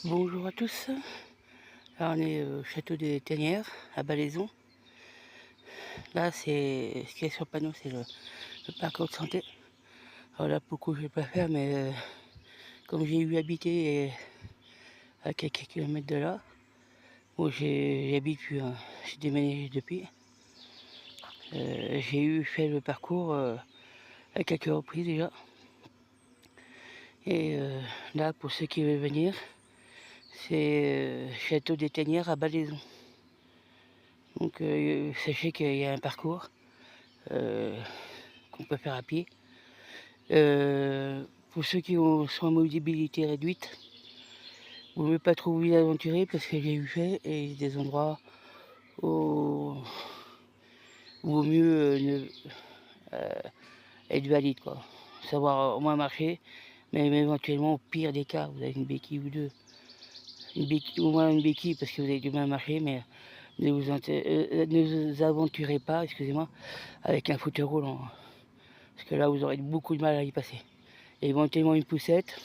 Bonjour à tous. Là, on est au château des Tanières, à Balaison. Là, c'est ce qu'il y a sur le panneau, c'est le parcours de santé. Alors là, beaucoup, je ne vais pas faire, mais comme j'ai eu habité à quelques kilomètres de là, où j'habite plus, hein, j'ai déménagé depuis. J'ai eu fait le parcours à quelques reprises déjà. Et là, pour ceux qui veulent venir, c'est château des Tanières à Balaison. Donc, sachez qu'il y a un parcours qu'on peut faire à pied. Pour ceux qui sont en mobilité réduite, vous ne pouvez pas trop vous aventurer parce que j'ai eu fait et des endroits où il vaut mieux être valide, quoi. Savoir au moins marcher, mais éventuellement au pire des cas, vous avez une béquille ou deux. Au moins une béquille parce que vous avez du mal à marcher, mais ne vous aventurez pas, excusez-moi, avec un fauteuil roulant. Parce que là vous aurez beaucoup de mal à y passer. Et éventuellement une poussette,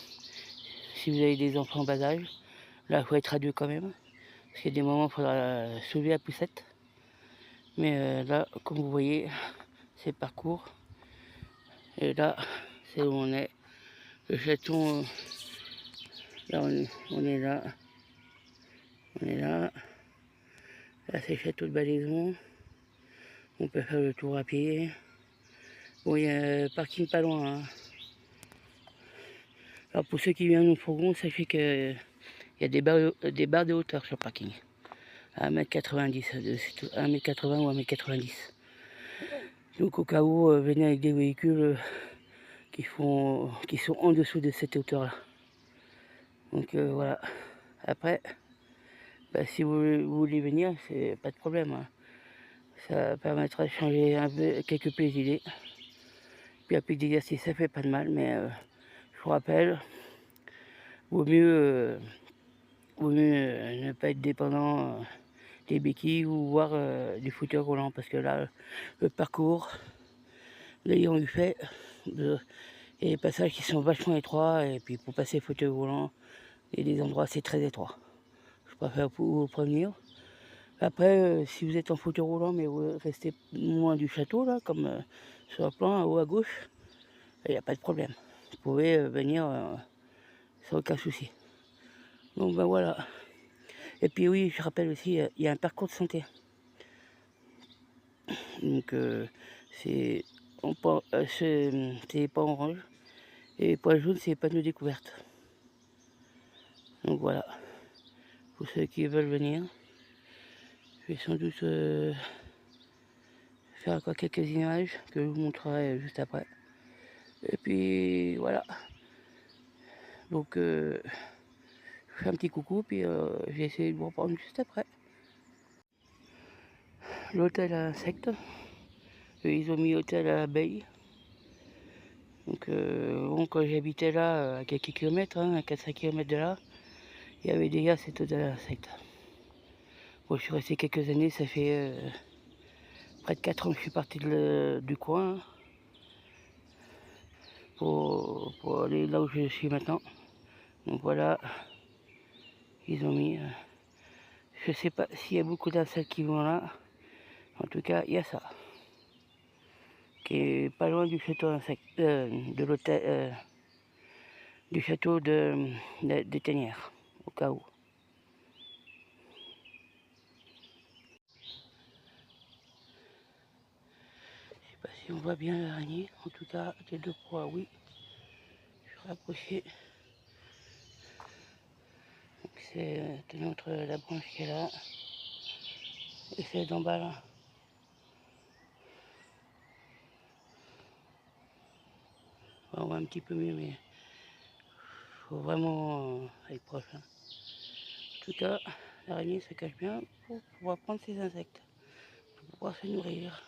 si vous avez des enfants en bas âge. Là, il faut être à deux quand même, parce qu'il y a des moments où il faudra soulever la poussette. Mais là, comme vous voyez, c'est le parcours. Et là, c'est où on est. Le château, là, on est là. On est là. Là, c'est le château de Balaison. On peut faire le tour à pied. Bon, il y a un parking pas loin, hein. Alors, pour ceux qui viennent au fourgon, sachez qu'il y a des barres de hauteur sur le parking. À 1,90 m, 1,80 m ou 1,90 m. Donc au cas où, venez avec des véhicules qui sont en dessous de cette hauteur là. Donc voilà. Après, bah, si vous voulez venir, c'est pas de problème, hein. Ça permettra de changer un peu quelques petites idées. Puis un peu d'exercice, ça fait pas de mal, mais je vous rappelle, vaut mieux, ne pas être dépendant des béquilles ou voir du fauteuil roulant, parce que là, le parcours, l'ayant eu fait, il y a des passages qui sont vachement étroits, et puis pour passer fauteuil roulant, il y a des endroits c'est très étroit. Je préfère vous prévenir. Après, si vous êtes en fauteuil roulant, mais vous restez loin du château, là, comme sur le plan, en haut à gauche, il n'y a pas de problème. Vous pouvez venir sans aucun souci. Donc ben voilà. Et puis oui, je rappelle aussi, il y a un parcours de santé. Donc c'est pas orange. Et point jaune, c'est panneau découverte. Donc voilà. Pour ceux qui veulent venir, je vais sans doute faire encore quelques images que je vous montrerai juste après. Et puis voilà. Donc je fais un petit coucou, puis j'ai essayé de vous reprendre juste après. L'hôtel à insectes. Ils ont mis hôtel à abeilles. Donc bon, quand j'habitais là, à quelques kilomètres, hein, à 4-5 kilomètres de là, il y avait déjà cet hôtel à insectes. Bon, je suis resté quelques années, ça fait près de 4 ans que je suis parti du coin, hein, pour aller là où je suis maintenant. Donc voilà, ils ont mis. Je sais pas s'il y a beaucoup d'insectes qui vont là. En tout cas, il y a ça. Qui est pas loin du château de l'hôtel, du château des Tanières, au cas où. Je sais pas si on voit bien l'araignée. En tout cas, des deux proies, oui. Je vais rapprocher. C'est tenue entre la branche qui est là et celle d'en bas là. On voit un petit peu mieux, mais faut vraiment être proche, hein. En tout cas, l'araignée se cache bien pour pouvoir prendre ses insectes, pour pouvoir se nourrir.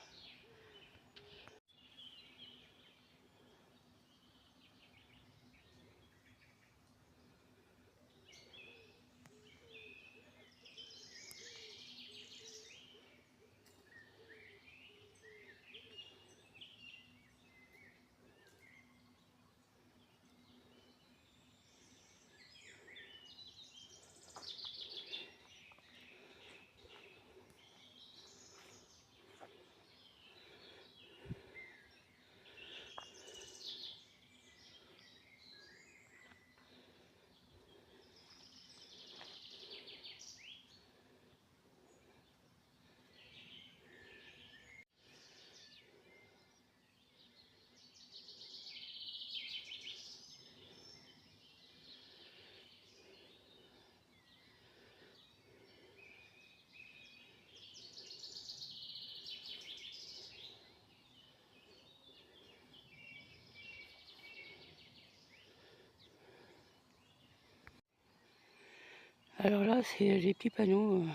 Alors là, c'est des petits panneaux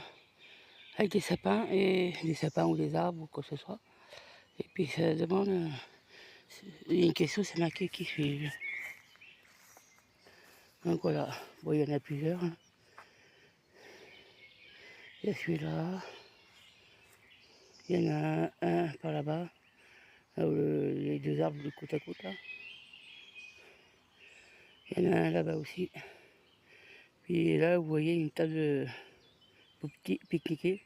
avec des sapins ou des arbres ou quoi que ce soit. Et puis ça demande, il y a une question, c'est marqué qui suis-je. Donc voilà, bon, il y en a plusieurs. Hein. Il y a celui-là, il y en a un par là-bas, là où les deux arbres de côte à côte là. Il y en a un là-bas aussi. Puis là, vous voyez une table pour pique-niquer.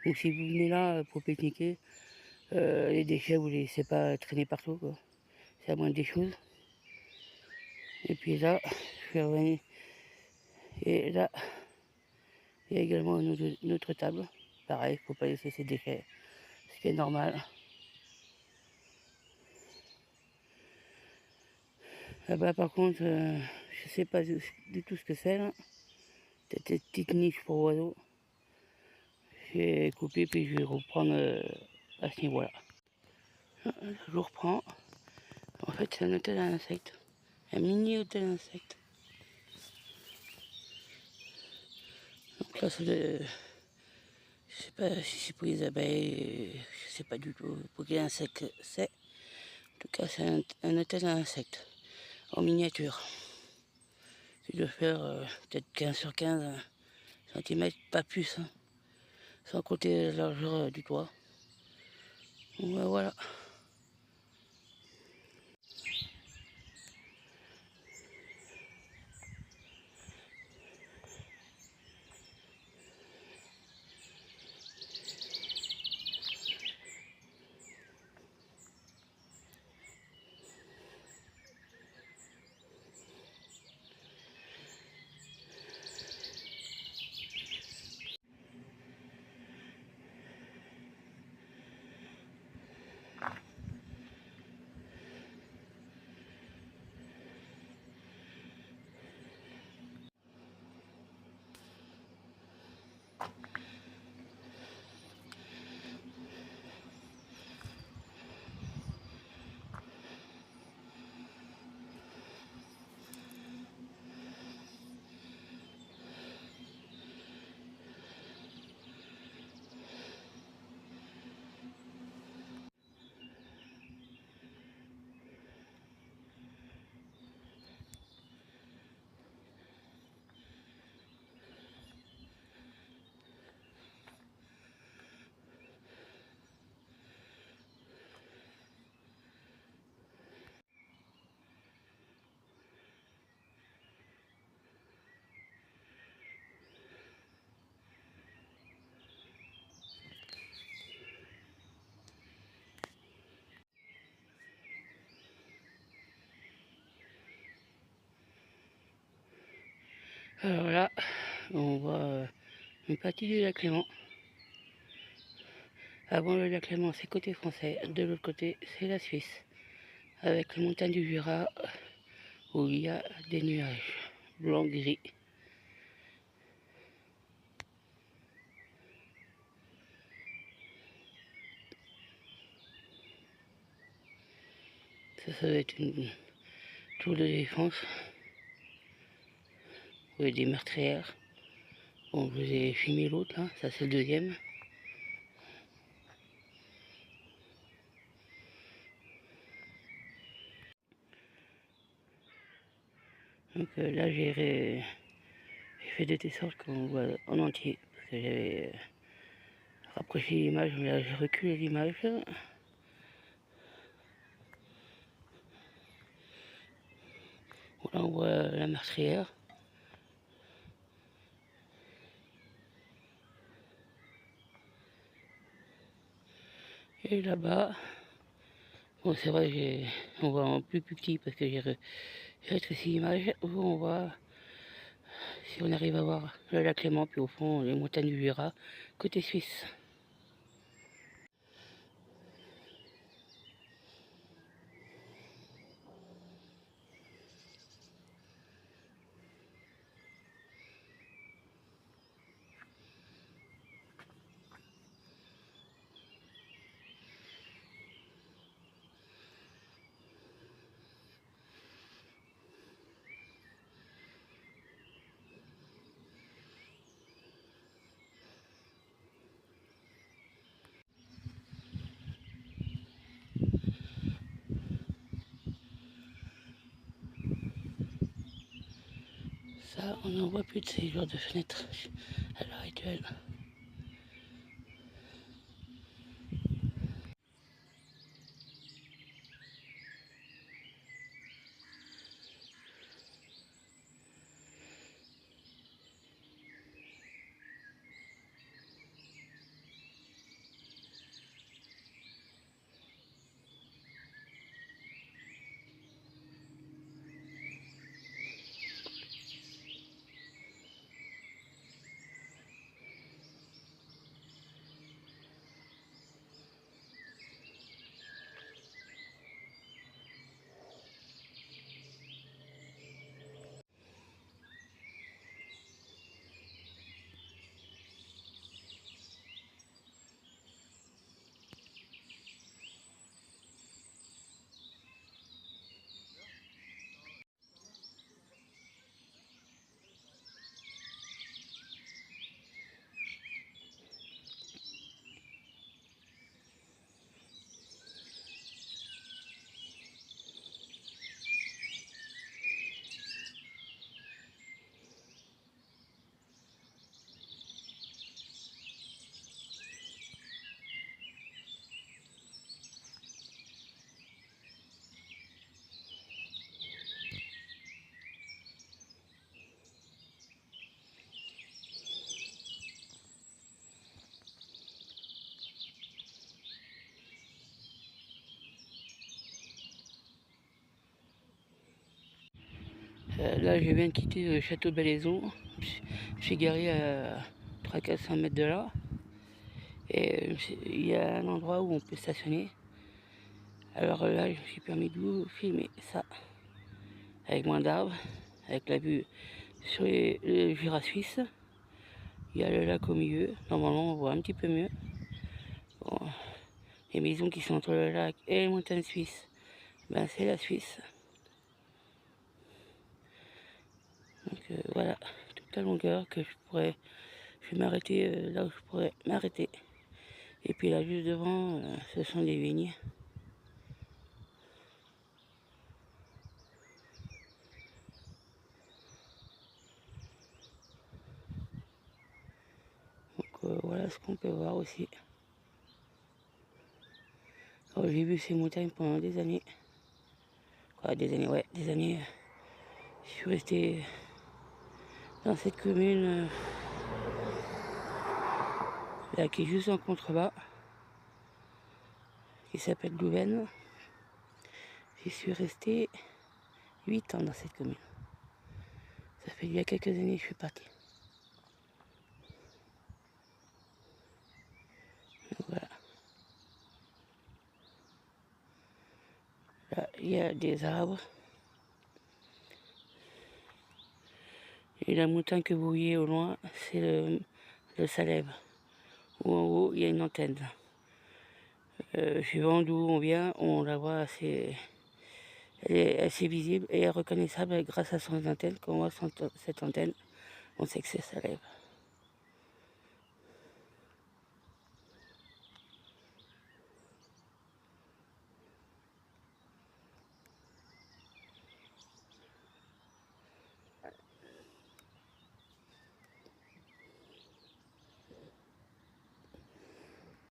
Donc si vous venez là pour pique-niquer, les déchets, vous ne les laissez pas traîner partout, quoi. C'est la moindre des choses. Et puis là, je vais revenir. Et là, il y a également une autre table. Pareil, il ne faut pas laisser ses déchets, ce qui est normal. Là-bas, par contre, je ne sais pas du tout ce que c'est, là. Peut-être une petite niche pour oiseaux. J'ai coupé, puis je vais reprendre à ce niveau-là. Je reprends. En fait, c'est un hôtel à insectes. Un mini hôtel à insectes. Donc là, c'est je sais pas si c'est pour les abeilles, je sais pas du tout pour quel insecte c'est. En tout cas, c'est un hôtel à insectes en miniature. Il doit faire peut-être 15 sur 15 cm, pas plus, hein, sans compter la largeur du toit. Donc voilà. Alors là, on voit une partie du lac Léman. Avant le lac Léman, c'est côté français. De l'autre côté, c'est la Suisse. Avec les montagnes du Jura, où il y a des nuages blanc-gris. Ça va être une tour de défense. Vous voyez des meurtrières. Bon, je vous ai filmé l'autre là, ça c'est le deuxième. Donc là j'ai fait de telle sorte qu'on voit en entier. Parce que j'avais rapproché l'image, mais là j'ai reculé l'image. Là on voit la meurtrière. Et là-bas, bon c'est vrai, on voit en plus petit parce que j'ai rétréci l'image. Où on voit, si on arrive à voir le lac Léman, puis au fond les montagnes du Jura, côté suisse. Là, on n'en voit plus de ces genres de fenêtres à l'heure actuelle. Là, je viens de quitter le château Balaison. Je suis garé à 300-400 mètres de là. Et il y a un endroit où on peut stationner. Alors là, je me suis permis de vous filmer ça. Avec moins d'arbres, avec la vue sur le Jura suisse. Il y a le lac au milieu. Normalement, on voit un petit peu mieux. Bon, les maisons qui sont entre le lac et les montagnes suisses, ben c'est la Suisse. Donc voilà, toute la longueur que je vais m'arrêter là où je pourrais m'arrêter. Et puis là, juste devant, ce sont des vignes. Donc voilà ce qu'on peut voir aussi. J'ai vu ces montagnes pendant des années. Quoi, des années, ouais, des années. Je suis resté dans cette commune là qui est juste en contrebas, qui s'appelle Louvaine. J'y suis resté 8 ans dans cette commune. Ça fait il y a quelques années que je suis parti. Donc voilà. Là, il y a des arbres. Et la montagne que vous voyez au loin, c'est le Salève. Où en haut, il y a une antenne. Suivant d'où on vient, on la voit assez... Elle est assez visible et reconnaissable grâce à son antenne. Quand on voit cette antenne, on sait que c'est Salève.